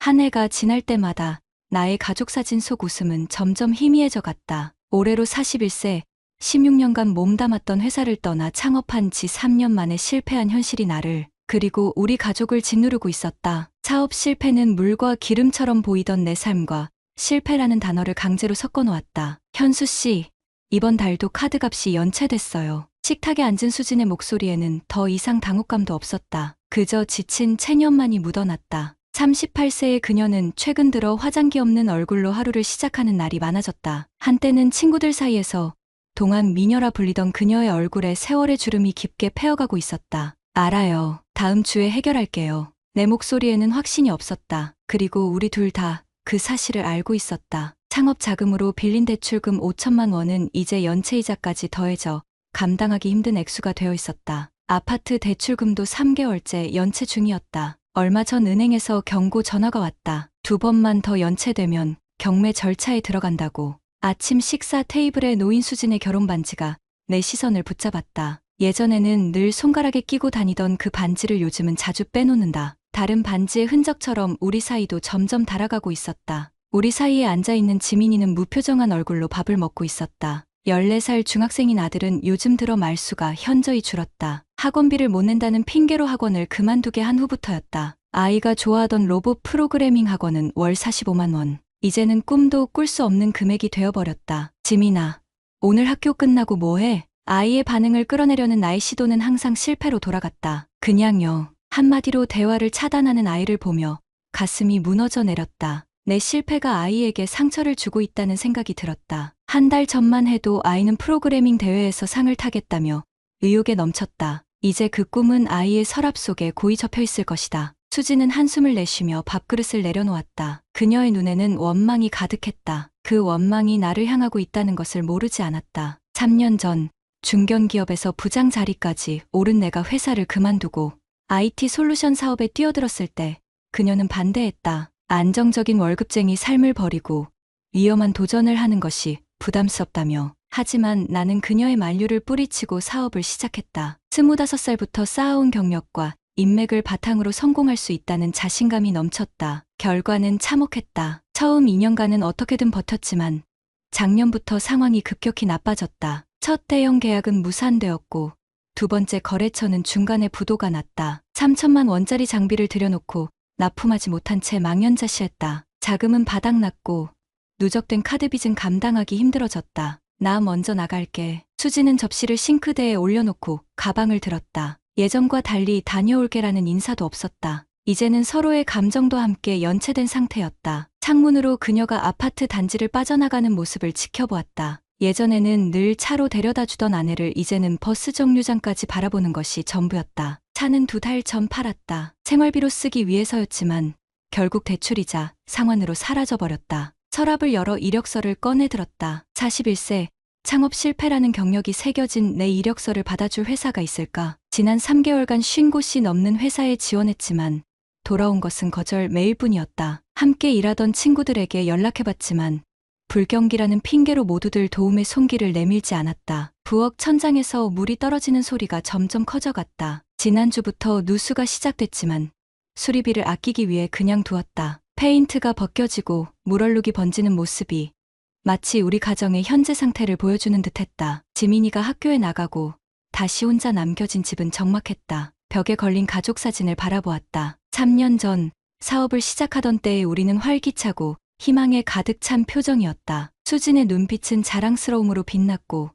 한 해가 지날 때마다 나의 가족 사진 속 웃음은 점점 희미해져 갔다. 올해로 41세, 16년간 몸담았던 회사를 떠나 창업한 지 3년 만에 실패한 현실이 나를, 그리고 우리 가족을 짓누르고 있었다. 사업 실패는 물과 기름처럼 보이던 내 삶과 실패라는 단어를 강제로 섞어 놓았다. 현수 씨, 이번 달도 카드값이 연체됐어요. 식탁에 앉은 수진의 목소리에는 더 이상 당혹감도 없었다. 그저 지친 체념만이 묻어났다. 38세의 그녀는 최근 들어 화장기 없는 얼굴로 하루를 시작하는 날이 많아졌다. 한때는 친구들 사이에서 동안 미녀라 불리던 그녀의 얼굴에 세월의 주름이 깊게 패어가고 있었다. 알아요. 다음 주에 해결할게요. 내 목소리에는 확신이 없었다. 그리고 우리 둘 다 그 사실을 알고 있었다. 창업 자금으로 빌린 대출금 5천만 원은 이제 연체이자까지 더해져 감당하기 힘든 액수가 되어 있었다. 아파트 대출금도 3개월째 연체 중이었다. 얼마 전 은행에서 경고 전화가 왔다. 2번만 더 연체되면 경매 절차에 들어간다고. 아침 식사 테이블에 놓인 수진의 결혼 반지가 내 시선을 붙잡았다. 예전에는 늘 손가락에 끼고 다니던 그 반지를 요즘은 자주 빼놓는다. 다른 반지의 흔적처럼 우리 사이도 점점 달아가고 있었다. 우리 사이에 앉아있는 지민이는 무표정한 얼굴로 밥을 먹고 있었다. 14살 중학생인 아들은 요즘 들어 말수가 현저히 줄었다. 학원비를 못 낸다는 핑계로 학원을 그만두게 한 후부터였다. 아이가 좋아하던 로봇 프로그래밍 학원은 월 45만 원. 이제는 꿈도 꿀 수 없는 금액이 되어버렸다. 지민아, 오늘 학교 끝나고 뭐해? 아이의 반응을 끌어내려는 나의 시도는 항상 실패로 돌아갔다. 그냥요. 한마디로 대화를 차단하는 아이를 보며 가슴이 무너져 내렸다. 내 실패가 아이에게 상처를 주고 있다는 생각이 들었다. 한 달 전만 해도 아이는 프로그래밍 대회에서 상을 타겠다며 의욕에 넘쳤다. 이제 그 꿈은 아이의 서랍 속에 고이 접혀 있을 것이다. 수지는 한숨을 내쉬며 밥그릇을 내려놓았다. 그녀의 눈에는 원망이 가득했다. 그 원망이 나를 향하고 있다는 것을 모르지 않았다. 3년 전 중견기업에서 부장 자리까지 오른 내가 회사를 그만두고 IT 솔루션 사업에 뛰어들었을 때 그녀는 반대했다. 안정적인 월급쟁이 삶을 버리고 위험한 도전을 하는 것이 부담스럽다며. 하지만 나는 그녀의 만류를 뿌리치고 사업을 시작했다. 25살부터 쌓아온 경력과 인맥을 바탕으로 성공할 수 있다는 자신감이 넘쳤다. 결과는 참혹했다. 처음 2년간은 어떻게든 버텼지만 작년부터 상황이 급격히 나빠졌다. 첫 대형 계약은 무산되었고 두 번째 거래처는 중간에 부도가 났다. 3천만 원짜리 장비를 들여놓고 납품하지 못한 채 망연자실했다. 자금은 바닥났고 누적된 카드 빚은 감당하기 힘들어졌다. 나 먼저 나갈게. 수지는 접시를 싱크대에 올려놓고 가방을 들었다. 예전과 달리 다녀올게라는 인사도 없었다. 이제는 서로의 감정도 함께 연체된 상태였다. 창문으로 그녀가 아파트 단지를 빠져나가는 모습을 지켜보았다. 예전에는 늘 차로 데려다 주던 아내를 이제는 버스 정류장까지 바라보는 것이 전부였다. 차는 2달 전 팔았다. 생활비로 쓰기 위해서였지만 결국 대출이자 상환으로 사라져버렸다. 서랍을 열어 이력서를 꺼내 들었다. 41세, 창업 실패라는 경력이 새겨진 내 이력서를 받아줄 회사가 있을까? 지난 3개월간 쉰 곳이 넘는 회사에 지원했지만 돌아온 것은 거절 메일뿐이었다. 함께 일하던 친구들에게 연락해봤지만 불경기라는 핑계로 모두들 도움의 손길을 내밀지 않았다. 부엌 천장에서 물이 떨어지는 소리가 점점 커져갔다. 지난주부터 누수가 시작됐지만 수리비를 아끼기 위해 그냥 두었다. 페인트가 벗겨지고 물얼룩이 번지는 모습이 마치 우리 가정의 현재 상태를 보여주는 듯했다. 지민이가 학교에 나가고 다시 혼자 남겨진 집은 적막했다. 벽에 걸린 가족 사진을 바라보았다. 3년 전 사업을 시작하던 때의 우리는 활기차고 희망에 가득 찬 표정이었다. 수진의 눈빛은 자랑스러움으로 빛났고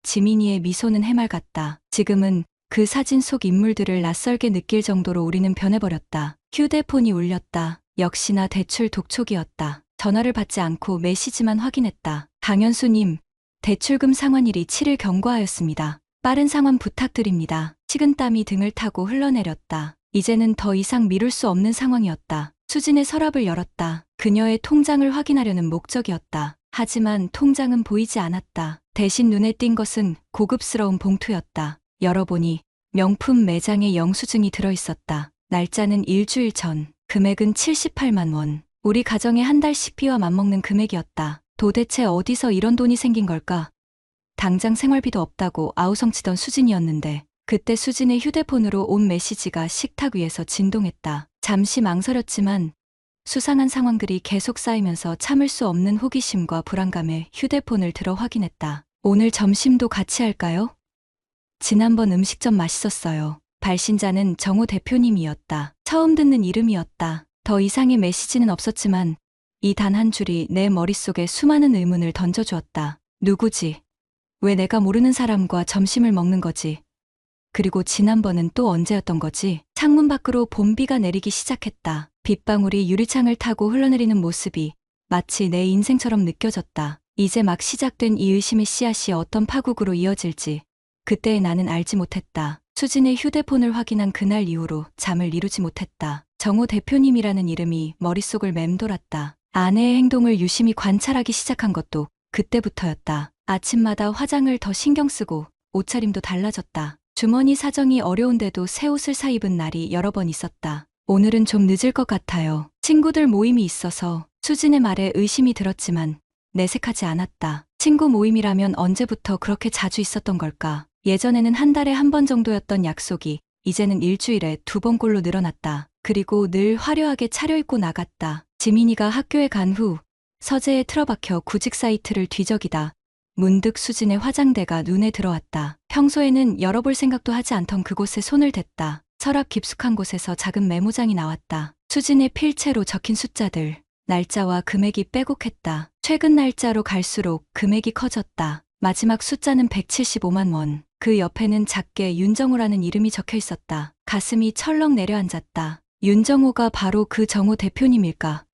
지민이의 미소는 해맑았다. 지금은 그 사진 속 인물들을 낯설게 느낄 정도로 우리는 변해버렸다. 휴대폰이 울렸다. 역시나 대출 독촉이었다. 전화를 받지 않고 메시지만 확인했다. 강현수님, 대출금 상환일이 7일 경과하였습니다. 빠른 상환 부탁드립니다. 식은땀이 등을 타고 흘러내렸다. 이제는 더 이상 미룰 수 없는 상황이었다. 수진의 서랍을 열었다. 그녀의 통장을 확인하려는 목적이었다. 하지만 통장은 보이지 않았다. 대신 눈에 띈 것은 고급스러운 봉투였다. 열어보니 명품 매장의 영수증이 들어있었다. 날짜는 일주일 전, 금액은 78만 원. 우리 가정의 한 달 식비와 맞먹는 금액이었다. 도대체 어디서 이런 돈이 생긴 걸까? 당장 생활비도 없다고 아우성치던 수진이었는데 그때 수진의 휴대폰으로 온 메시지가 식탁 위에서 진동했다. 잠시 망설였지만 수상한 상황들이 계속 쌓이면서 참을 수 없는 호기심과 불안감에 휴대폰을 들어 확인했다. 오늘 점심도 같이 할까요? 지난번 음식점 맛있었어요. 발신자는 정호 대표님이었다. 처음 듣는 이름이었다. 더 이상의 메시지는 없었지만 이 단 한 줄이 내 머릿속에 수많은 의문을 던져주었다. 누구지? 왜 내가 모르는 사람과 점심을 먹는 거지? 그리고 지난번은 또 언제였던 거지? 창문 밖으로 봄비가 내리기 시작했다. 빗방울이 유리창을 타고 흘러내리는 모습이 마치 내 인생처럼 느껴졌다. 이제 막 시작된 이 의심의 씨앗이 어떤 파국으로 이어질지 그때의 나는 알지 못했다. 수진의 휴대폰을 확인한 그날 이후로 잠을 이루지 못했다. 정호 대표님이라는 이름이 머릿속을 맴돌았다. 아내의 행동을 유심히 관찰하기 시작한 것도 그때부터였다. 아침마다 화장을 더 신경 쓰고 옷차림도 달라졌다. 주머니 사정이 어려운데도 새 옷을 사입은 날이 여러 번 있었다. 오늘은 좀 늦을 것 같아요. 친구들 모임이 있어서. 수진의 말에 의심이 들었지만 내색하지 않았다. 친구 모임이라면 언제부터 그렇게 자주 있었던 걸까? 예전에는 한 달에 한 번 정도였던 약속이 이제는 일주일에 2번꼴로 늘어났다. 그리고 늘 화려하게 차려입고 나갔다. 지민이가 학교에 간 후 서재에 틀어박혀 구직 사이트를 뒤적이다 문득 수진의 화장대가 눈에 들어왔다. 평소에는 열어볼 생각도 하지 않던 그곳에 손을 댔다. 서랍 깊숙한 곳에서 작은 메모장이 나왔다. 수진의 필체로 적힌 숫자들, 날짜와 금액이 빼곡했다. 최근 날짜로 갈수록 금액이 커졌다. 마지막 숫자는 175만 원. 그 옆에는 작게 윤정호라는 이름이 적혀 있었다. 가슴이 철렁 내려앉았다. 윤정호가 바로 그 정호 대표님일까?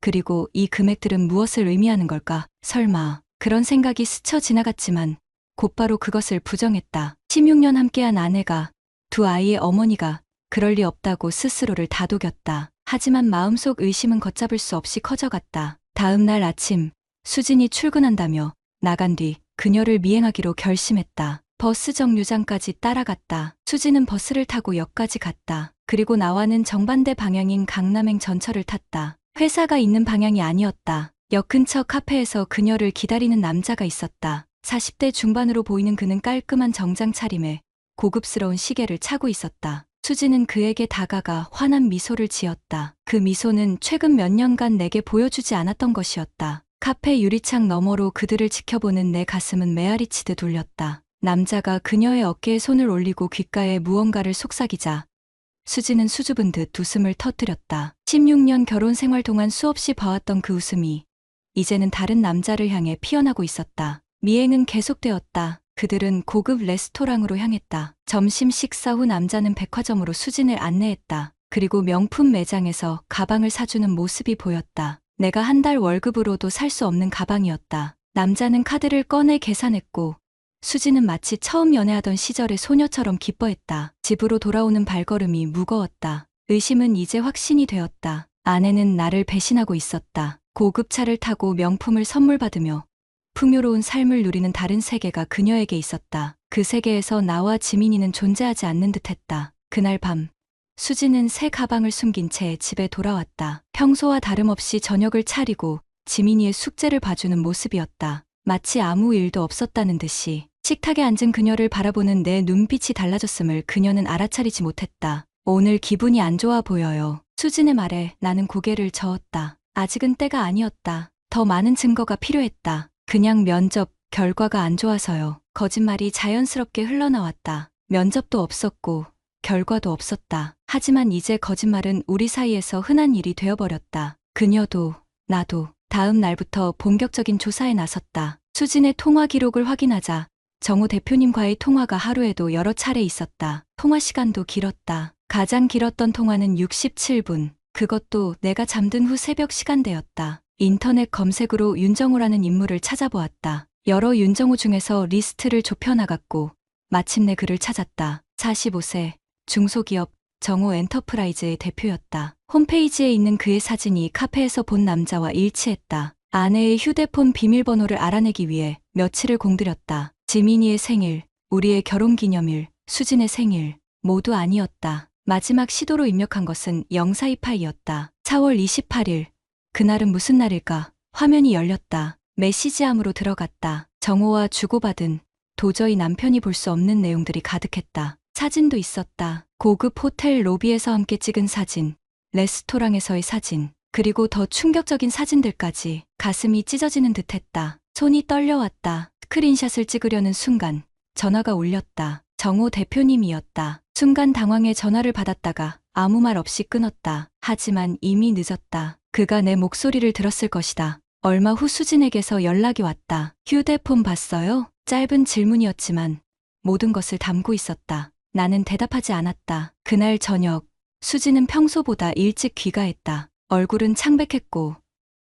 그리고 이 금액들은 무엇을 의미하는 걸까? 설마. 그런 생각이 스쳐 지나갔지만 곧바로 그것을 부정했다. 16년 함께한 아내가, 두 아이의 어머니가 그럴 리 없다고 스스로를 다독였다. 하지만 마음속 의심은 걷잡을 수 없이 커져갔다. 다음 날 아침 수진이 출근한다며 나간 뒤 그녀를 미행하기로 결심했다. 버스 정류장까지 따라갔다. 수진은 버스를 타고 역까지 갔다. 그리고 나와는 정반대 방향인 강남행 전철을 탔다. 회사가 있는 방향이 아니었다. 역 근처 카페에서 그녀를 기다리는 남자가 있었다. 40대 중반으로 보이는 그는 깔끔한 정장 차림에 고급스러운 시계를 차고 있었다. 수진은 그에게 다가가 환한 미소를 지었다. 그 미소는 최근 몇 년간 내게 보여주지 않았던 것이었다. 카페 유리창 너머로 그들을 지켜보는 내 가슴은 메아리치듯 울렸다. 남자가 그녀의 어깨에 손을 올리고 귓가에 무언가를 속삭이자 수지는 수줍은 듯 웃음을 터뜨렸다. 16년 결혼 생활 동안 수없이 봐왔던 그 웃음이 이제는 다른 남자를 향해 피어나고 있었다. 미행은 계속되었다. 그들은 고급 레스토랑으로 향했다. 점심 식사 후 남자는 백화점으로 수진을 안내했다. 그리고 명품 매장에서 가방을 사주는 모습이 보였다. 내가 한 달 월급으로도 살 수 없는 가방이었다. 남자는 카드를 꺼내 계산했고 수지는 마치 처음 연애하던 시절의 소녀처럼 기뻐했다. 집으로 돌아오는 발걸음이 무거웠다. 의심은 이제 확신이 되었다. 아내는 나를 배신하고 있었다. 고급차를 타고 명품을 선물 받으며 풍요로운 삶을 누리는 다른 세계가 그녀에게 있었다. 그 세계에서 나와 지민이는 존재하지 않는 듯했다. 그날 밤 수지는 새 가방을 숨긴 채 집에 돌아왔다. 평소와 다름없이 저녁을 차리고 지민이의 숙제를 봐주는 모습이었다. 마치 아무 일도 없었다는 듯이. 식탁에 앉은 그녀를 바라보는 내 눈빛이 달라졌음을 그녀는 알아차리지 못했다. 오늘 기분이 안 좋아 보여요. 수진의 말에 나는 고개를 저었다. 아직은 때가 아니었다. 더 많은 증거가 필요했다. 그냥 면접 결과가 안 좋아서요. 거짓말이 자연스럽게 흘러나왔다. 면접도 없었고 결과도 없었다. 하지만 이제 거짓말은 우리 사이에서 흔한 일이 되어버렸다. 그녀도 나도 다음 날부터 본격적인 조사에 나섰다. 수진의 통화 기록을 확인하자 정호 대표님과의 통화가 하루에도 여러 차례 있었다. 통화 시간도 길었다. 가장 길었던 통화는 67분. 그것도 내가 잠든 후 새벽 시간대였다. 인터넷 검색으로 윤정호라는 인물을 찾아보았다. 여러 윤정호 중에서 리스트를 좁혀나갔고 마침내 그를 찾았다. 45세, 중소기업 정호 엔터프라이즈의 대표였다. 홈페이지에 있는 그의 사진이 카페에서 본 남자와 일치했다. 아내의 휴대폰 비밀번호를 알아내기 위해 며칠을 공들였다. 지민이의 생일, 우리의 결혼기념일, 수진의 생일 모두 아니었다. 마지막 시도로 입력한 것은 0428이었다. 4월 28일. 그날은 무슨 날일까? 화면이 열렸다. 메시지함으로 들어갔다. 정호와 주고받은 도저히 남편이 볼 수 없는 내용들이 가득했다. 사진도 있었다. 고급 호텔 로비에서 함께 찍은 사진, 레스토랑에서의 사진, 그리고 더 충격적인 사진들까지. 가슴이 찢어지는 듯했다. 손이 떨려왔다. 스크린샷을 찍으려는 순간 전화가 울렸다. 정호 대표님이었다. 순간 당황해 전화를 받았다가 아무 말 없이 끊었다. 하지만 이미 늦었다. 그가 내 목소리를 들었을 것이다. 얼마 후 수진에게서 연락이 왔다. 휴대폰 봤어요? 짧은 질문이었지만 모든 것을 담고 있었다. 나는 대답하지 않았다. 그날 저녁 수진은 평소보다 일찍 귀가했다. 얼굴은 창백했고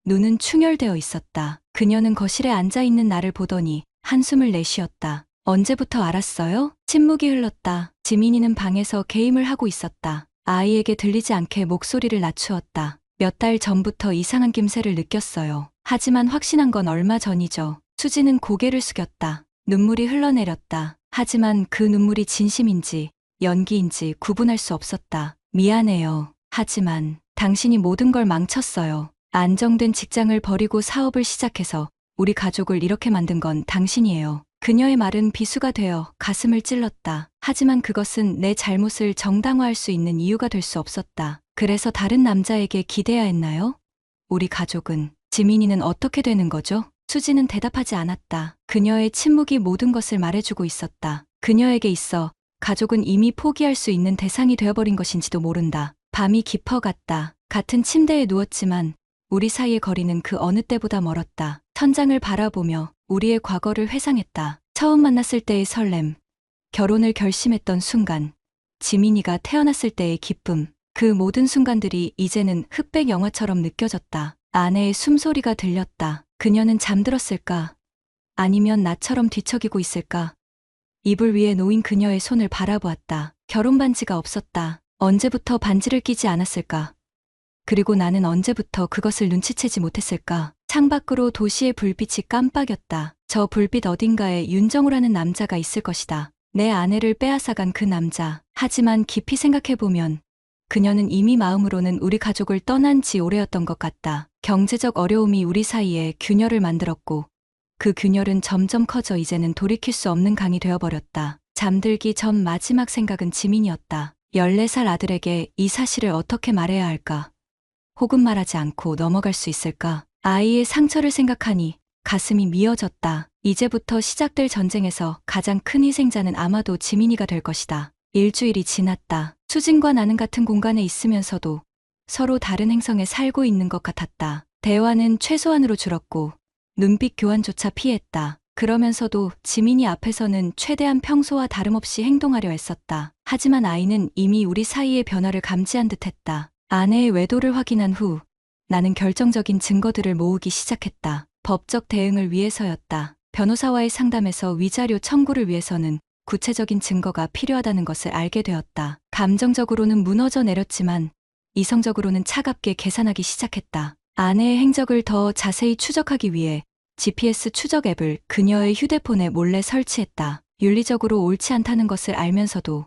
눈은 충혈되어 있었다. 그녀는 거실에 앉아있는 나를 보더니 한숨을 내쉬었다. 언제부터 알았어요? 침묵이 흘렀다. 지민이는 방에서 게임을 하고 있었다. 아이에게 들리지 않게 목소리를 낮추었다. 몇 달 전부터 이상한 김새를 느꼈어요. 하지만 확신한 건 얼마 전이죠. 수지는 고개를 숙였다. 눈물이 흘러내렸다. 하지만 그 눈물이 진심인지 연기인지 구분할 수 없었다. 미안해요. 하지만 당신이 모든 걸 망쳤어요. 안정된 직장을 버리고 사업을 시작해서 우리 가족을 이렇게 만든 건 당신이에요. 그녀의 말은 비수가 되어 가슴을 찔렀다. 하지만 그것은 내 잘못을 정당화할 수 있는 이유가 될 수 없었다. 그래서 다른 남자에게 기대야 했나요? 우리 가족은, 지민이는 어떻게 되는 거죠? 수지는 대답하지 않았다. 그녀의 침묵이 모든 것을 말해주고 있었다. 그녀에게 있어 가족은 이미 포기할 수 있는 대상이 되어버린 것인지도 모른다. 밤이 깊어갔다. 같은 침대에 누웠지만 우리 사이의 거리는 그 어느 때보다 멀었다. 천장을 바라보며 우리의 과거를 회상했다. 처음 만났을 때의 설렘, 결혼을 결심했던 순간, 지민이가 태어났을 때의 기쁨, 그 모든 순간들이 이제는 흑백 영화처럼 느껴졌다. 아내의 숨소리가 들렸다. 그녀는 잠들었을까? 아니면 나처럼 뒤척이고 있을까? 이불 위에 놓인 그녀의 손을 바라보았다. 결혼 반지가 없었다. 언제부터 반지를 끼지 않았을까? 그리고 나는 언제부터 그것을 눈치채지 못했을까? 창밖으로 도시의 불빛이 깜빡였다. 저 불빛 어딘가에 윤정우라는 남자가 있을 것이다. 내 아내를 빼앗아간 그 남자. 하지만 깊이 생각해보면 그녀는 이미 마음으로는 우리 가족을 떠난 지 오래였던 것 같다. 경제적 어려움이 우리 사이에 균열을 만들었고 그 균열은 점점 커져 이제는 돌이킬 수 없는 강이 되어버렸다. 잠들기 전 마지막 생각은 지민이었다. 14살 아들에게 이 사실을 어떻게 말해야 할까? 혹은 말하지 않고 넘어갈 수 있을까? 아이의 상처를 생각하니 가슴이 미어졌다. 이제부터 시작될 전쟁에서 가장 큰 희생자는 아마도 지민이가 될 것이다. 일주일이 지났다. 수진과 나는 같은 공간에 있으면서도 서로 다른 행성에 살고 있는 것 같았다. 대화는 최소한으로 줄었고 눈빛 교환조차 피했다. 그러면서도 지민이 앞에서는 최대한 평소와 다름없이 행동하려 했었다. 하지만 아이는 이미 우리 사이의 변화를 감지한 듯했다. 아내의 외도를 확인한 후 나는 결정적인 증거들을 모으기 시작했다. 법적 대응을 위해서였다. 변호사와의 상담에서 위자료 청구를 위해서는 구체적인 증거가 필요하다는 것을 알게 되었다. 감정적으로는 무너져 내렸지만 이성적으로는 차갑게 계산하기 시작했다. 아내의 행적을 더 자세히 추적하기 위해 GPS 추적 앱을 그녀의 휴대폰에 몰래 설치했다. 윤리적으로 옳지 않다는 것을 알면서도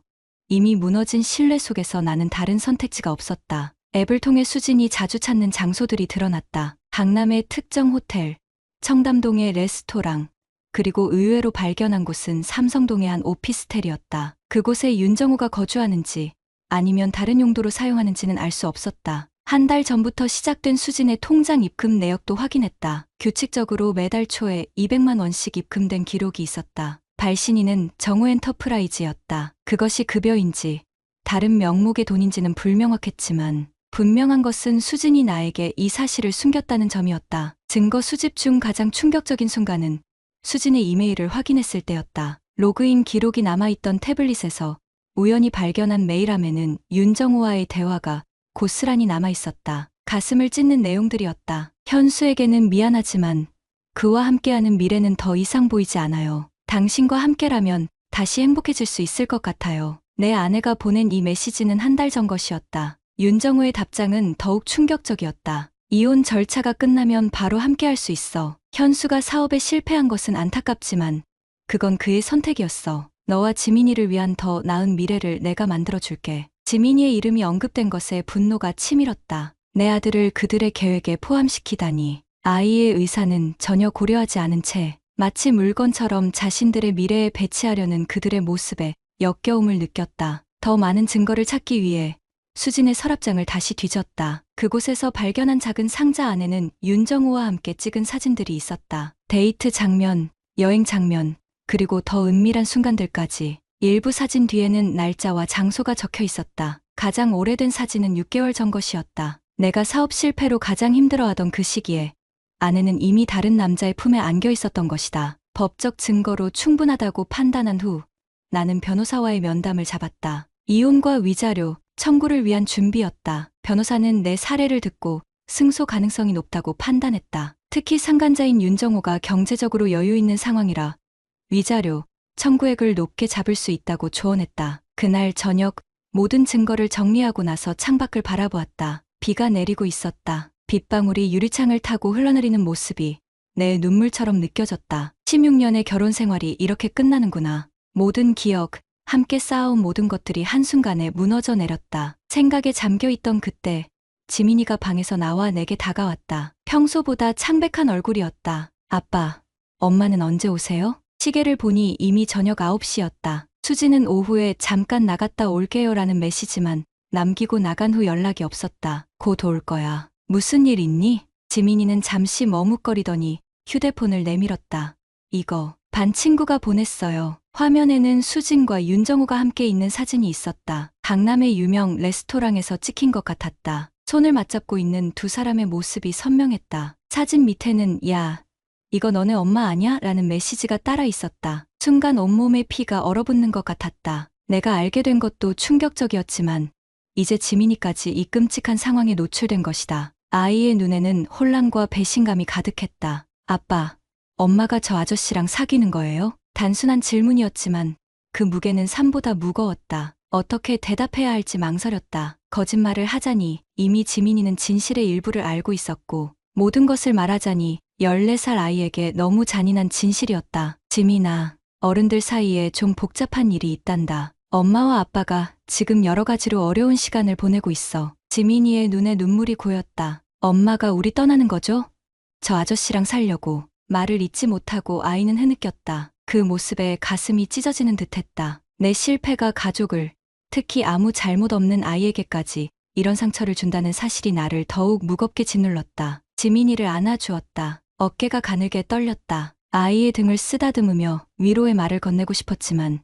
이미 무너진 신뢰 속에서 나는 다른 선택지가 없었다. 앱을 통해 수진이 자주 찾는 장소들이 드러났다. 강남의 특정 호텔, 청담동의 레스토랑, 그리고 의외로 발견한 곳은 삼성동의 한 오피스텔이었다. 그곳에 윤정우가 거주하는지 아니면 다른 용도로 사용하는지는 알 수 없었다. 한 달 전부터 시작된 수진의 통장 입금 내역도 확인했다. 규칙적으로 매달 초에 200만 원씩 입금된 기록이 있었다. 발신인은 정우 엔터프라이즈였다. 그것이 급여인지 다른 명목의 돈인지는 불명확했지만 분명한 것은 수진이 나에게 이 사실을 숨겼다는 점이었다. 증거 수집 중 가장 충격적인 순간은 수진의 이메일을 확인했을 때였다. 로그인 기록이 남아있던 태블릿에서 우연히 발견한 메일함에는 윤정우와의 대화가 고스란히 남아있었다. 가슴을 찢는 내용들이었다. 현수에게는 미안하지만 그와 함께하는 미래는 더 이상 보이지 않아요. 당신과 함께라면 다시 행복해질 수 있을 것 같아요. 내 아내가 보낸 이 메시지는 한 달 전 것이었다. 윤정우의 답장은 더욱 충격적이었다. 이혼 절차가 끝나면 바로 함께할 수 있어. 현수가 사업에 실패한 것은 안타깝지만 그건 그의 선택이었어. 너와 지민이를 위한 더 나은 미래를 내가 만들어줄게. 지민이의 이름이 언급된 것에 분노가 치밀었다. 내 아들을 그들의 계획에 포함시키다니. 아이의 의사는 전혀 고려하지 않은 채 마치 물건처럼 자신들의 미래에 배치하려는 그들의 모습에 역겨움을 느꼈다. 더 많은 증거를 찾기 위해 수진의 서랍장을 다시 뒤졌다. 그곳에서 발견한 작은 상자 안에는 윤정호와 함께 찍은 사진들이 있었다. 데이트 장면, 여행 장면, 그리고 더 은밀한 순간들까지. 일부 사진 뒤에는 날짜와 장소가 적혀 있었다. 가장 오래된 사진은 6개월 전 것이었다. 내가 사업 실패로 가장 힘들어하던 그 시기에 아내는 이미 다른 남자의 품에 안겨 있었던 것이다. 법적 증거로 충분하다고 판단한 후 나는 변호사와의 면담을 잡았다. 이혼과 위자료 청구를 위한 준비였다. 변호사는 내 사례를 듣고 승소 가능성이 높다고 판단했다. 특히 상간자인 윤정호가 경제적으로 여유 있는 상황이라 위자료 청구액을 높게 잡을 수 있다고 조언했다. 그날 저녁 모든 증거를 정리하고 나서 창밖을 바라보았다. 비가 내리고 있었다. 빗방울이 유리창을 타고 흘러내리는 모습이 내 눈물처럼 느껴졌다. 16년의 결혼 생활이 이렇게 끝나는구나. 모든 기억, 함께 쌓아온 모든 것들이 한순간에 무너져 내렸다. 생각에 잠겨있던 그때 지민이가 방에서 나와 내게 다가왔다. 평소보다 창백한 얼굴이었다. 아빠, 엄마는 언제 오세요? 시계를 보니 이미 저녁 9시였다. 수지는 오후에 잠깐 나갔다 올게요라는 메시지만 남기고 나간 후 연락이 없었다. 곧 올 거야. 무슨 일 있니? 지민이는 잠시 머뭇거리더니 휴대폰을 내밀었다. 이거 반 친구가 보냈어요. 화면에는 수진과 윤정호가 함께 있는 사진이 있었다. 강남의 유명 레스토랑에서 찍힌 것 같았다. 손을 맞잡고 있는 두 사람의 모습이 선명했다. 사진 밑에는 야, 이거 너네 엄마 아냐? 라는 메시지가 따라 있었다. 순간 온몸에 피가 얼어붙는 것 같았다. 내가 알게 된 것도 충격적이었지만 이제 지민이까지 이 끔찍한 상황에 노출된 것이다. 아이의 눈에는 혼란과 배신감이 가득했다. 아빠, 엄마가 저 아저씨랑 사귀는 거예요? 단순한 질문이었지만 그 무게는 산보다 무거웠다. 어떻게 대답해야 할지 망설였다. 거짓말을 하자니 이미 지민이는 진실의 일부를 알고 있었고 모든 것을 말하자니 14살 아이에게 너무 잔인한 진실이었다. 지민아, 어른들 사이에 좀 복잡한 일이 있단다. 엄마와 아빠가 지금 여러 가지로 어려운 시간을 보내고 있어. 지민이의 눈에 눈물이 고였다. 엄마가 우리 떠나는 거죠? 저 아저씨랑 살려고. 말을 잇지 못하고 아이는 흐느꼈다. 그 모습에 가슴이 찢어지는 듯했다. 내 실패가 가족을, 특히 아무 잘못 없는 아이에게까지 이런 상처를 준다는 사실이 나를 더욱 무겁게 짓눌렀다. 지민이를 안아주었다. 어깨가 가늘게 떨렸다. 아이의 등을 쓰다듬으며 위로의 말을 건네고 싶었지만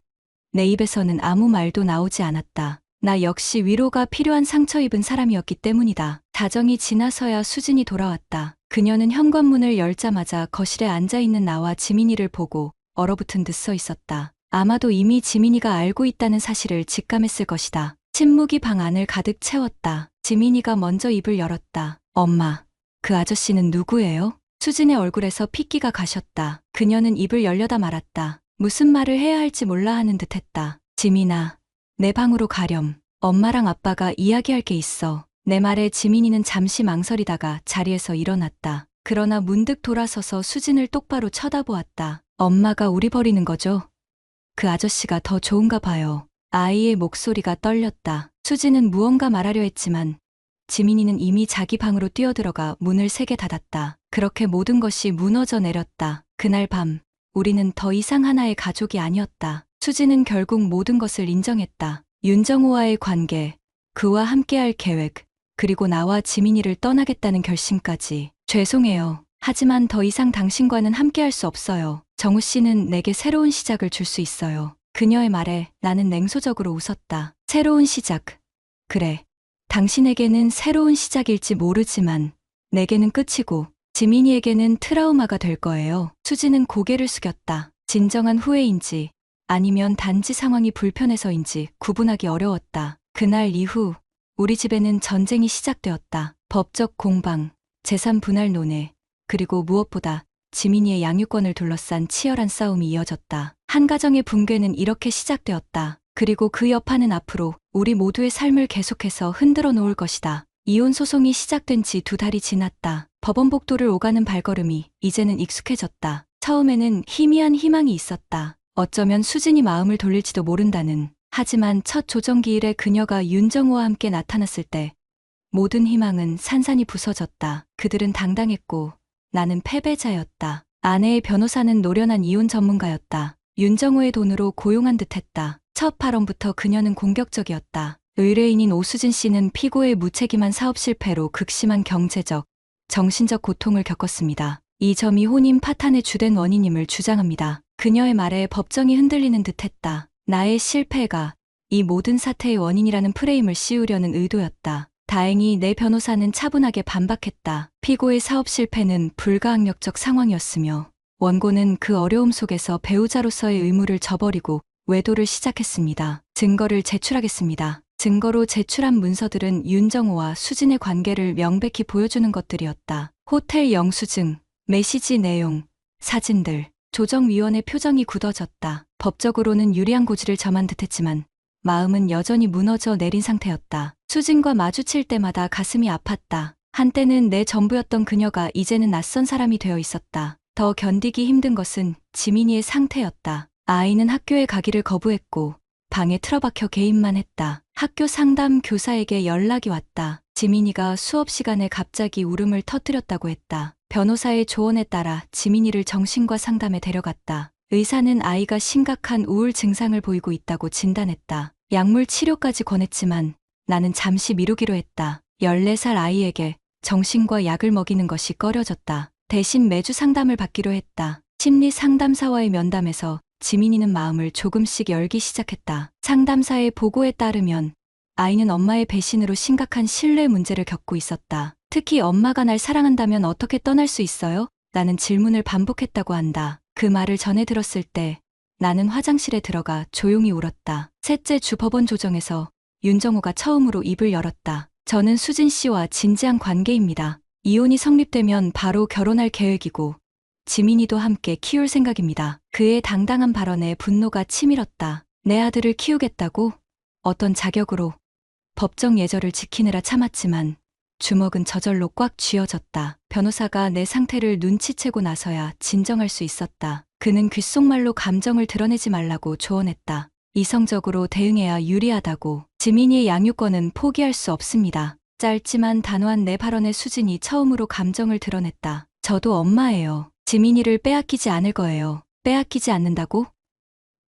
내 입에서는 아무 말도 나오지 않았다. 나 역시 위로가 필요한 상처 입은 사람이었기 때문이다. 자정이 지나서야 수진이 돌아왔다. 그녀는 현관문을 열자마자 거실에 앉아있는 나와 지민이를 보고 얼어붙은 듯 서 있었다. 아마도 이미 지민이가 알고 있다는 사실을 직감했을 것이다. 침묵이 방 안을 가득 채웠다. 지민이가 먼저 입을 열었다. 엄마, 그 아저씨는 누구예요? 수진의 얼굴에서 핏기가 가셨다. 그녀는 입을 열려다 말았다. 무슨 말을 해야 할지 몰라 하는 듯했다. 지민아, 내 방으로 가렴. 엄마랑 아빠가 이야기할 게 있어. 내 말에 지민이는 잠시 망설이다가 자리에서 일어났다. 그러나 문득 돌아서서 수진을 똑바로 쳐다보았다. 엄마가 우리 버리는 거죠? 그 아저씨가 더 좋은가 봐요. 아이의 목소리가 떨렸다. 수진은 무언가 말하려 했지만 지민이는 이미 자기 방으로 뛰어들어가 문을 세게 닫았다. 그렇게 모든 것이 무너져 내렸다. 그날 밤 우리는 더 이상 하나의 가족이 아니었다. 수진은 결국 모든 것을 인정했다. 윤정호와의 관계, 그와 함께할 계획, 그리고 나와 지민이를 떠나겠다는 결심까지. 죄송해요. 하지만 더 이상 당신과는 함께할 수 없어요. 정우 씨는 내게 새로운 시작을 줄 수 있어요. 그녀의 말에 나는 냉소적으로 웃었다. 새로운 시작. 그래. 당신에게는 새로운 시작일지 모르지만 내게는 끝이고 지민이에게는 트라우마가 될 거예요. 수지는 고개를 숙였다. 진정한 후회인지 아니면 단지 상황이 불편해서인지 구분하기 어려웠다. 그날 이후 우리 집에는 전쟁이 시작되었다. 법적 공방, 재산 분할 논의, 그리고 무엇보다 지민이의 양육권을 둘러싼 치열한 싸움이 이어졌다. 한 가정의 붕괴는 이렇게 시작되었다. 그리고 그 여파는 앞으로 우리 모두의 삶을 계속해서 흔들어 놓을 것이다. 이혼 소송이 시작된 지 2달이 지났다. 법원 복도를 오가는 발걸음이 이제는 익숙해졌다. 처음에는 희미한 희망이 있었다. 어쩌면 수진이 마음을 돌릴지도 모른다는. 하지만 첫 조정기일에 그녀가 윤정호와 함께 나타났을 때 모든 희망은 산산이 부서졌다. 그들은 당당했고 나는 패배자였다. 아내의 변호사는 노련한 이혼 전문가였다. 윤정호의 돈으로 고용한 듯했다. 첫 발언부터 그녀는 공격적이었다. 의뢰인인 오수진 씨는 피고의 무책임한 사업 실패로 극심한 경제적, 정신적 고통을 겪었습니다. 이 점이 혼인 파탄의 주된 원인임을 주장합니다. 그녀의 말에 법정이 흔들리는 듯했다. 나의 실패가 이 모든 사태의 원인이라는 프레임을 씌우려는 의도였다. 다행히 내 변호사는 차분하게 반박했다. 피고의 사업 실패는 불가항력적 상황이었으며 원고는 그 어려움 속에서 배우자로서의 의무를 저버리고 외도를 시작했습니다. 증거를 제출하겠습니다. 증거로 제출한 문서들은 윤정호와 수진의 관계를 명백히 보여주는 것들이었다. 호텔 영수증, 메시지 내용, 사진들. 조정위원의 표정이 굳어졌다. 법적으로는 유리한 고지를 점한 듯했지만 마음은 여전히 무너져 내린 상태였다. 수진과 마주칠 때마다 가슴이 아팠다. 한때는 내 전부였던 그녀가 이제는 낯선 사람이 되어 있었다. 더 견디기 힘든 것은 지민이의 상태였다. 아이는 학교에 가기를 거부했고 방에 틀어박혀 개인만 했다. 학교 상담 교사에게 연락이 왔다. 지민이가 수업 시간에 갑자기 울음을 터뜨렸다고 했다. 변호사의 조언에 따라 지민이를 정신과 상담에 데려갔다. 의사는 아이가 심각한 우울 증상을 보이고 있다고 진단했다. 약물 치료까지 권했지만 나는 잠시 미루기로 했다. 14살 아이에게 정신과 약을 먹이는 것이 꺼려졌다. 대신 매주 상담을 받기로 했다. 심리 상담사와의 면담에서 지민이는 마음을 조금씩 열기 시작했다. 상담사의 보고에 따르면 아이는 엄마의 배신으로 심각한 신뢰 문제를 겪고 있었다. 특히 엄마가 날 사랑한다면 어떻게 떠날 수 있어요? 라는 질문을 반복했다고 한다. 그 말을 전해 들었을 때 나는 화장실에 들어가 조용히 울었다. 셋째 주 법원 조정에서 윤정호가 처음으로 입을 열었다. 저는 수진 씨와 진지한 관계입니다. 이혼이 성립되면 바로 결혼할 계획이고 지민이도 함께 키울 생각입니다. 그의 당당한 발언에 분노가 치밀었다. 내 아들을 키우겠다고? 어떤 자격으로? 법정 예절을 지키느라 참았지만 주먹은 저절로 꽉 쥐어졌다. 변호사가 내 상태를 눈치채고 나서야 진정할 수 있었다. 그는 귓속말로 감정을 드러내지 말라고 조언했다. 이성적으로 대응해야 유리하다고. 지민이의 양육권은 포기할 수 없습니다. 짧지만 단호한 내 발언에 수진이 처음으로 감정을 드러냈다. 저도 엄마예요. 지민이를 빼앗기지 않을 거예요. 빼앗기지 않는다고?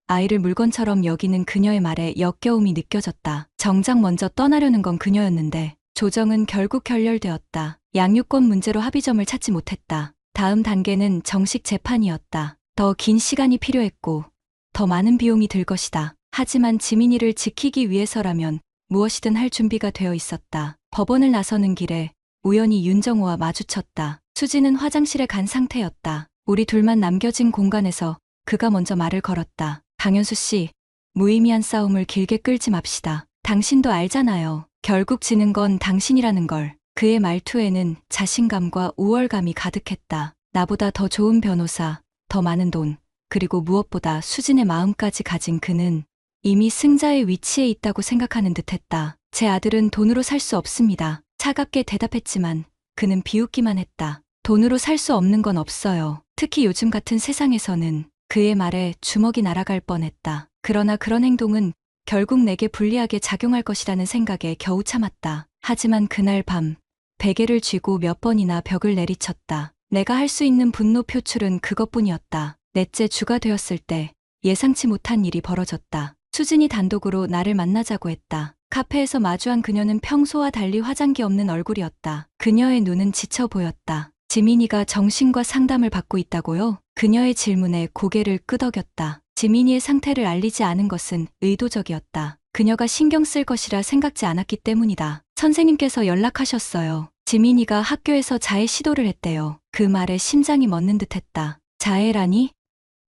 아이를 물건처럼 여기는 그녀의 말에 역겨움이 느껴졌다. 정작 먼저 떠나려는 건 그녀였는데 조정은 결국 결렬되었다. 양육권 문제로 합의점을 찾지 못했다. 다음 단계는 정식 재판이었다. 더 긴 시간이 필요했고 더 많은 비용이 들 것이다. 하지만 지민이를 지키기 위해서라면 무엇이든 할 준비가 되어 있었다. 법원을 나서는 길에 우연히 윤정호와 마주쳤다. 수지는 화장실에 간 상태였다. 우리 둘만 남겨진 공간에서 그가 먼저 말을 걸었다. 강현수 씨, 무의미한 싸움을 길게 끌지 맙시다. 당신도 알잖아요. 결국 지는 건 당신이라는 걸. 그의 말투에는 자신감과 우월감이 가득했다. 나보다 더 좋은 변호사, 더 많은 돈, 그리고 무엇보다 수진의 마음까지 가진 그는 이미 승자의 위치에 있다고 생각하는 듯했다. 제 아들은 돈으로 살 수 없습니다. 차갑게 대답했지만 그는 비웃기만 했다. 돈으로 살 수 없는 건 없어요. 특히 요즘 같은 세상에서는. 그의 말에 주먹이 날아갈 뻔했다. 그러나 그런 행동은 결국 내게 불리하게 작용할 것이라는 생각에 겨우 참았다. 하지만 그날 밤 베개를 쥐고 몇 번이나 벽을 내리쳤다. 내가 할 수 있는 분노 표출은 그것뿐이었다. 넷째 주가 되었을 때 예상치 못한 일이 벌어졌다. 수진이 단독으로 나를 만나자고 했다. 카페에서 마주한 그녀는 평소와 달리 화장기 없는 얼굴이었다. 그녀의 눈은 지쳐 보였다. 지민이가 정신과 상담을 받고 있다고요? 그녀의 질문에 고개를 끄덕였다. 지민이의 상태를 알리지 않은 것은 의도적이었다. 그녀가 신경 쓸 것이라 생각지 않았기 때문이다. 선생님께서 연락하셨어요. 지민이가 학교에서 자해 시도를 했대요. 그 말에 심장이 멎는 듯했다. 자해라니?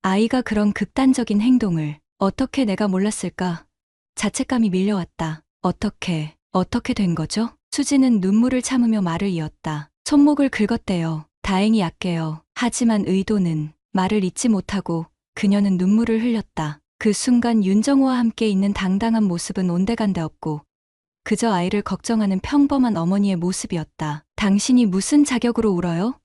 아이가 그런 극단적인 행동을 어떻게 내가 몰랐을까? 자책감이 밀려왔다. 어떻게 된 거죠? 수지는 눈물을 참으며 말을 이었다. 손목을 긁었대요. 다행히 약해요. 하지만 의도는. 말을 잇지 못하고 그녀는 눈물을 흘렸다. 그 순간 윤정호와 함께 있는 당당한 모습은 온데간데 없고 그저 아이를 걱정하는 평범한 어머니의 모습이었다. 당신이 무슨 자격으로 울어요?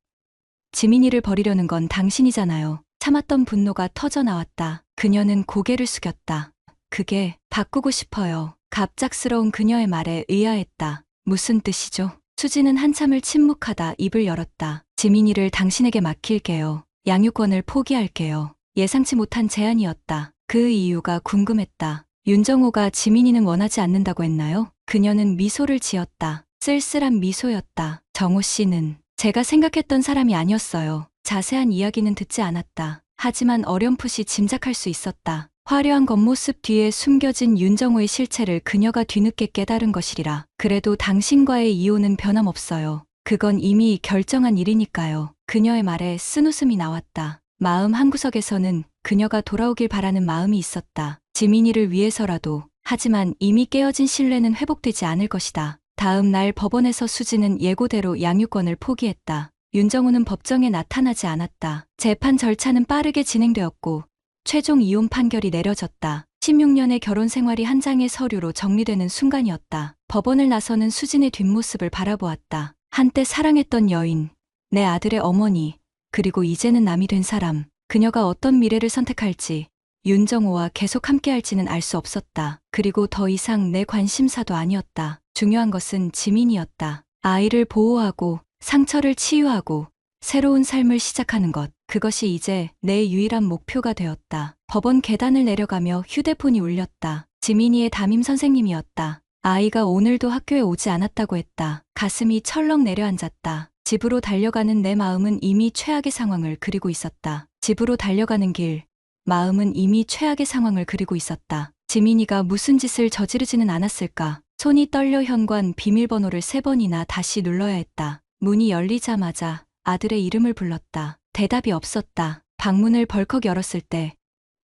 지민이를 버리려는 건 당신이잖아요. 참았던 분노가 터져나왔다. 그녀는 고개를 숙였다. 그게 바꾸고 싶어요. 갑작스러운 그녀의 말에 의아했다. 무슨 뜻이죠? 수지는 한참을 침묵하다 입을 열었다. 지민이를 당신에게 맡길게요. 양육권을 포기할게요. 예상치 못한 제안이었다. 그 이유가 궁금했다. 윤정호가 지민이는 원하지 않는다고 했나요? 그녀는 미소를 지었다. 쓸쓸한 미소였다. 정호 씨는 제가 생각했던 사람이 아니었어요. 자세한 이야기는 듣지 않았다. 하지만 어렴풋이 짐작할 수 있었다. 화려한 겉모습 뒤에 숨겨진 윤정호의 실체를 그녀가 뒤늦게 깨달은 것이리라. 그래도 당신과의 이혼은 변함없어요. 그건 이미 결정한 일이니까요. 그녀의 말에 쓴웃음이 나왔다. 마음 한구석에서는 그녀가 돌아오길 바라는 마음이 있었다. 지민이를 위해서라도. 하지만 이미 깨어진 신뢰는 회복되지 않을 것이다. 다음 날 법원에서 수지는 예고대로 양육권을 포기했다. 윤정호는 법정에 나타나지 않았다. 재판 절차는 빠르게 진행되었고 최종 이혼 판결이 내려졌다. 16년의 결혼 생활이 한 장의 서류로 정리되는 순간이었다. 법원을 나서는 수진의 뒷모습을 바라보았다. 한때 사랑했던 여인, 내 아들의 어머니, 그리고 이제는 남이 된 사람. 그녀가 어떤 미래를 선택할지, 윤정호와 계속 함께할지는 알 수 없었다. 그리고 더 이상 내 관심사도 아니었다. 중요한 것은 지민이었다. 아이를 보호하고 상처를 치유하고 새로운 삶을 시작하는 것. 그것이 이제 내 유일한 목표가 되었다. 법원 계단을 내려가며 휴대폰이 울렸다. 지민이의 담임 선생님이었다. 아이가 오늘도 학교에 오지 않았다고 했다. 가슴이 철렁 내려앉았다. 집으로 달려가는 내 마음은 이미 최악의 상황을 그리고 있었다. 집으로 달려가는 길, 마음은 이미 최악의 상황을 그리고 있었다. 지민이가 무슨 짓을 저지르지는 않았을까? 손이 떨려 현관 비밀번호를 3번이나 다시 눌러야 했다. 문이 열리자마자 아들의 이름을 불렀다. 대답이 없었다. 방문을 벌컥 열었을 때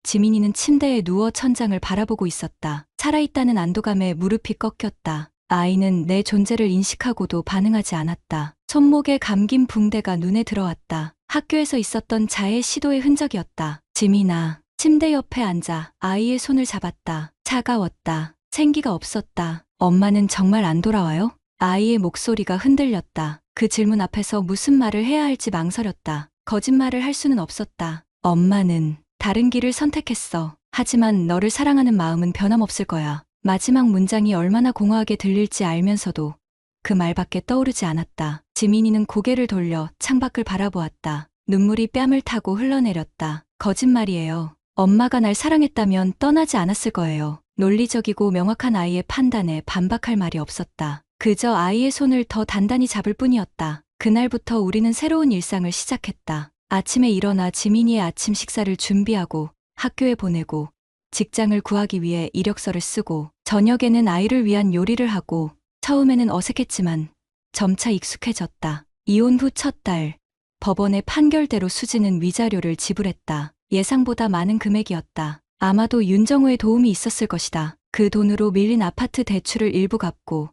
지민이는 침대에 누워 천장을 바라보고 있었다. 살아있다는 안도감에 무릎이 꺾였다. 아이는 내 존재를 인식하고도 반응하지 않았다. 손목에 감긴 붕대가 눈에 들어왔다. 학교에서 있었던 자해 시도의 흔적이었다. 지민아, 침대 옆에 앉아 아이의 손을 잡았다. 차가웠다. 생기가 없었다. 엄마는 정말 안 돌아와요? 아이의 목소리가 흔들렸다. 그 질문 앞에서 무슨 말을 해야 할지 망설였다. 거짓말을 할 수는 없었다. 엄마는 다른 길을 선택했어. 하지만 너를 사랑하는 마음은 변함없을 거야. 마지막 문장이 얼마나 공허하게 들릴지 알면서도 그 말밖에 떠오르지 않았다. 지민이는 고개를 돌려 창밖을 바라보았다. 눈물이 뺨을 타고 흘러내렸다. 거짓말이에요. 엄마가 날 사랑했다면 떠나지 않았을 거예요. 논리적이고 명확한 아이의 판단에 반박할 말이 없었다. 그저 아이의 손을 더 단단히 잡을 뿐이었다. 그날부터 우리는 새로운 일상을 시작했다. 아침에 일어나 지민이의 아침 식사를 준비하고 학교에 보내고 직장을 구하기 위해 이력서를 쓰고 저녁에는 아이를 위한 요리를 하고 처음에는 어색했지만 점차 익숙해졌다. 이혼 후 첫 달, 법원의 판결대로 수지는 위자료를 지불했다. 예상보다 많은 금액이었다. 아마도 윤정호의 도움이 있었을 것이다. 그 돈으로 밀린 아파트 대출을 일부 갚고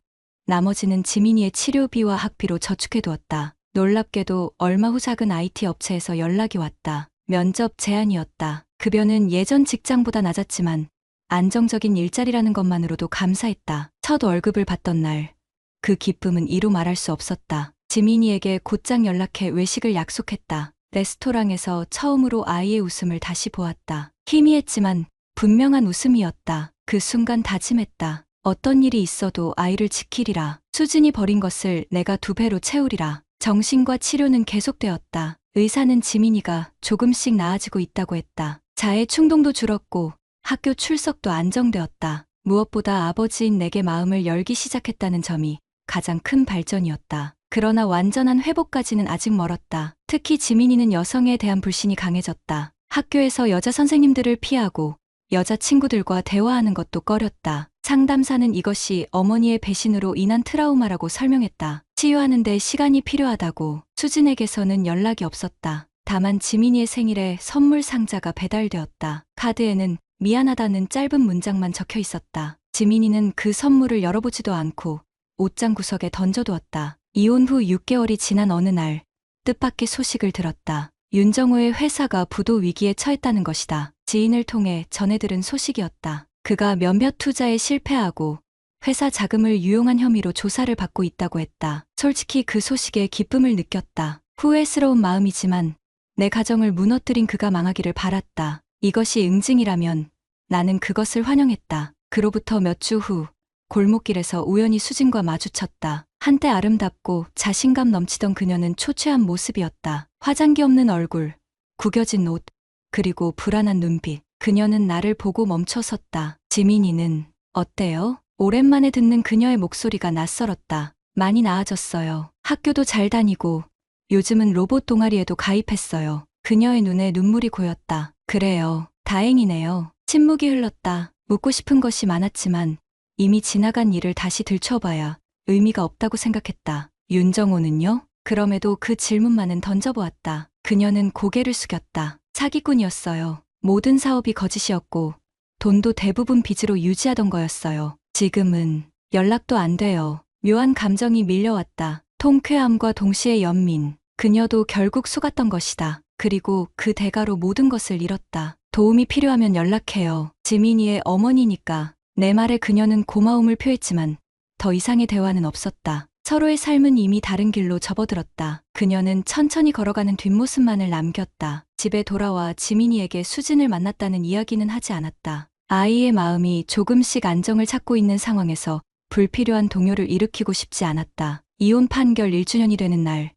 나머지는 지민이의 치료비와 학비로 저축해두었다. 놀랍게도 얼마 후 작은 IT 업체에서 연락이 왔다. 면접 제안이었다. 급여는 예전 직장보다 낮았지만 안정적인 일자리라는 것만으로도 감사했다. 첫 월급을 받던 날, 그 기쁨은 이루 말할 수 없었다. 지민이에게 곧장 연락해 외식을 약속했다. 레스토랑에서 처음으로 아이의 웃음을 다시 보았다. 희미했지만 분명한 웃음이었다. 그 순간 다짐했다. 어떤 일이 있어도 아이를 지키리라. 수진이 버린 것을 내가 2배로 채우리라. 정신과 치료는 계속되었다. 의사는 지민이가 조금씩 나아지고 있다고 했다. 자해 충동도 줄었고 학교 출석도 안정되었다. 무엇보다 아버지인 내게 마음을 열기 시작했다는 점이 가장 큰 발전이었다. 그러나 완전한 회복까지는 아직 멀었다. 특히 지민이는 여성에 대한 불신이 강해졌다. 학교에서 여자 선생님들을 피하고 여자 친구들과 대화하는 것도 꺼렸다. 상담사는 이것이 어머니의 배신으로 인한 트라우마라고 설명했다. 치유하는 데 시간이 필요하다고. 수진에게서는 연락이 없었다. 다만 지민이의 생일에 선물 상자가 배달되었다. 카드에는 미안하다는 짧은 문장만 적혀 있었다. 지민이는 그 선물을 열어보지도 않고 옷장 구석에 던져두었다. 이혼 후 6개월이 지난 어느 날 뜻밖의 소식을 들었다. 윤정호의 회사가 부도 위기에 처했다는 것이다. 지인을 통해 전해 들은 소식이었다. 그가 몇몇 투자에 실패하고 회사 자금을 유용한 혐의로 조사를 받고 있다고 했다. 솔직히 그 소식에 기쁨을 느꼈다. 후회스러운 마음이지만 내 가정을 무너뜨린 그가 망하기를 바랐다. 이것이 응징이라면 나는 그것을 환영했다. 그로부터 몇 주 후 골목길에서 우연히 수진과 마주쳤다. 한때 아름답고 자신감 넘치던 그녀는 초췌한 모습이었다. 화장기 없는 얼굴, 구겨진 옷, 그리고 불안한 눈빛. 그녀는 나를 보고 멈춰섰다. 지민이는 어때요? 오랜만에 듣는 그녀의 목소리가 낯설었다. 많이 나아졌어요. 학교도 잘 다니고 요즘은 로봇 동아리에도 가입했어요. 그녀의 눈에 눈물이 고였다. 그래요. 다행이네요. 침묵이 흘렀다. 묻고 싶은 것이 많았지만 이미 지나간 일을 다시 들춰봐야 의미가 없다고 생각했다. 윤정호는요? 그럼에도 그 질문만은 던져보았다. 그녀는 고개를 숙였다. 사기꾼이었어요. 모든 사업이 거짓이었고 돈도 대부분 빚으로 유지하던 거였어요. 지금은 연락도 안 돼요. 묘한 감정이 밀려왔다. 통쾌함과 동시에 연민. 그녀도 결국 속았던 것이다. 그리고 그 대가로 모든 것을 잃었다. 도움이 필요하면 연락해요. 지민이의 어머니니까. 내 말에 그녀는 고마움을 표했지만 더 이상의 대화는 없었다. 서로의 삶은 이미 다른 길로 접어들었다. 그녀는 천천히 걸어가는 뒷모습만을 남겼다. 집에 돌아와 지민이에게 수진을 만났다는 이야기는 하지 않았다. 아이의 마음이 조금씩 안정을 찾고 있는 상황에서 불필요한 동요를 일으키고 싶지 않았다. 이혼 판결 1주년이 되는 날,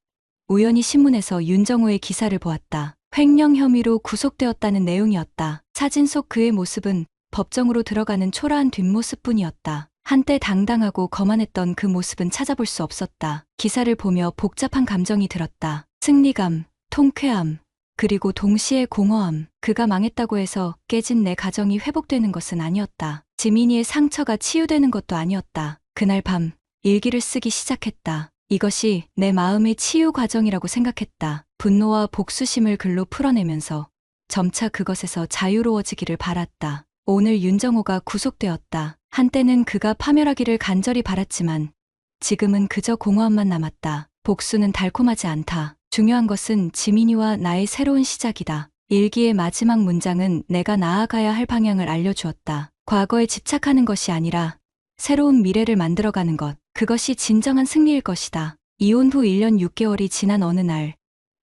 우연히 신문에서 윤정호의 기사를 보았다. 횡령 혐의로 구속되었다는 내용이었다. 사진 속 그의 모습은 법정으로 들어가는 초라한 뒷모습뿐이었다. 한때 당당하고 거만했던 그 모습은 찾아볼 수 없었다. 기사를 보며 복잡한 감정이 들었다. 승리감, 통쾌함, 그리고 동시에 공허함. 그가 망했다고 해서 깨진 내 가정이 회복되는 것은 아니었다. 지민이의 상처가 치유되는 것도 아니었다. 그날 밤 일기를 쓰기 시작했다. 이것이 내 마음의 치유 과정이라고 생각했다. 분노와 복수심을 글로 풀어내면서 점차 그것에서 자유로워지기를 바랐다. 오늘 윤정호가 구속되었다. 한때는 그가 파멸하기를 간절히 바랐지만 지금은 그저 공허함만 남았다. 복수는 달콤하지 않다. 중요한 것은 지민이와 나의 새로운 시작이다. 일기의 마지막 문장은 내가 나아가야 할 방향을 알려주었다. 과거에 집착하는 것이 아니라 새로운 미래를 만들어가는 것. 그것이 진정한 승리일 것이다. 이혼 후 1년 6개월이 지난 어느 날,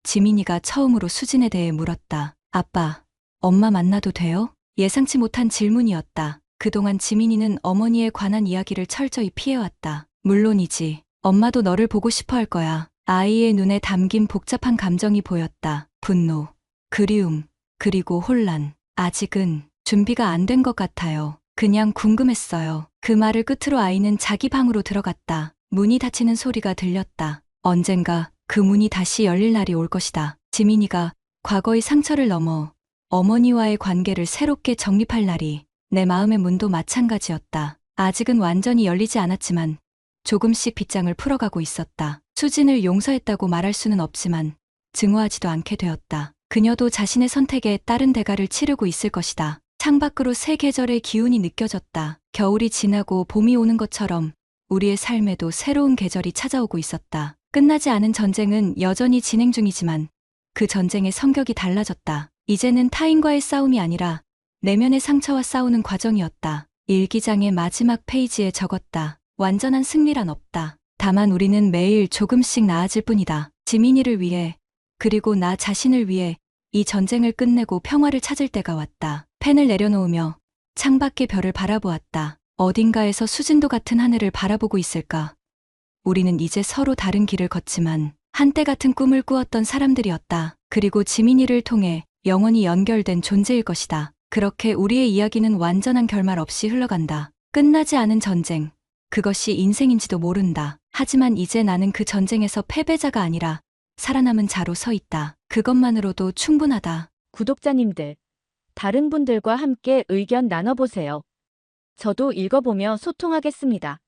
지민이가 처음으로 수진에 대해 물었다. 아빠, 엄마 만나도 돼요? 예상치 못한 질문이었다. 그동안 지민이는 어머니에 관한 이야기를 철저히 피해왔다. 물론이지. 엄마도 너를 보고 싶어 할 거야. 아이의 눈에 담긴 복잡한 감정이 보였다. 분노, 그리움, 그리고 혼란. 아직은 준비가 안 된 것 같아요. 그냥 궁금했어요. 그 말을 끝으로 아이는 자기 방으로 들어갔다. 문이 닫히는 소리가 들렸다. 언젠가 그 문이 다시 열릴 날이 올 것이다. 지민이가 과거의 상처를 넘어 어머니와의 관계를 새롭게 정립할 날이. 내 마음의 문도 마찬가지였다. 아직은 완전히 열리지 않았지만 조금씩 빗장을 풀어가고 있었다. 수진을 용서했다고 말할 수는 없지만 증오하지도 않게 되었다. 그녀도 자신의 선택에 따른 대가를 치르고 있을 것이다. 창밖으로 새 계절의 기운이 느껴졌다. 겨울이 지나고 봄이 오는 것처럼 우리의 삶에도 새로운 계절이 찾아오고 있었다. 끝나지 않은 전쟁은 여전히 진행 중이지만 그 전쟁의 성격이 달라졌다. 이제는 타인과의 싸움이 아니라 내면의 상처와 싸우는 과정이었다. 일기장의 마지막 페이지에 적었다. 완전한 승리란 없다. 다만 우리는 매일 조금씩 나아질 뿐이다. 지민이를 위해, 그리고 나 자신을 위해 이 전쟁을 끝내고 평화를 찾을 때가 왔다. 펜을 내려놓으며 창밖의 별을 바라보았다. 어딘가에서 수진도 같은 하늘을 바라보고 있을까? 우리는 이제 서로 다른 길을 걷지만 한때 같은 꿈을 꾸었던 사람들이었다. 그리고 지민이를 통해 영원히 연결된 존재일 것이다. 그렇게 우리의 이야기는 완전한 결말 없이 흘러간다. 끝나지 않은 전쟁. 그것이 인생인지도 모른다. 하지만 이제 나는 그 전쟁에서 패배자가 아니라 살아남은 자로 서 있다. 그것만으로도 충분하다. 구독자님들, 다른 분들과 함께 의견 나눠보세요. 저도 읽어보며 소통하겠습니다.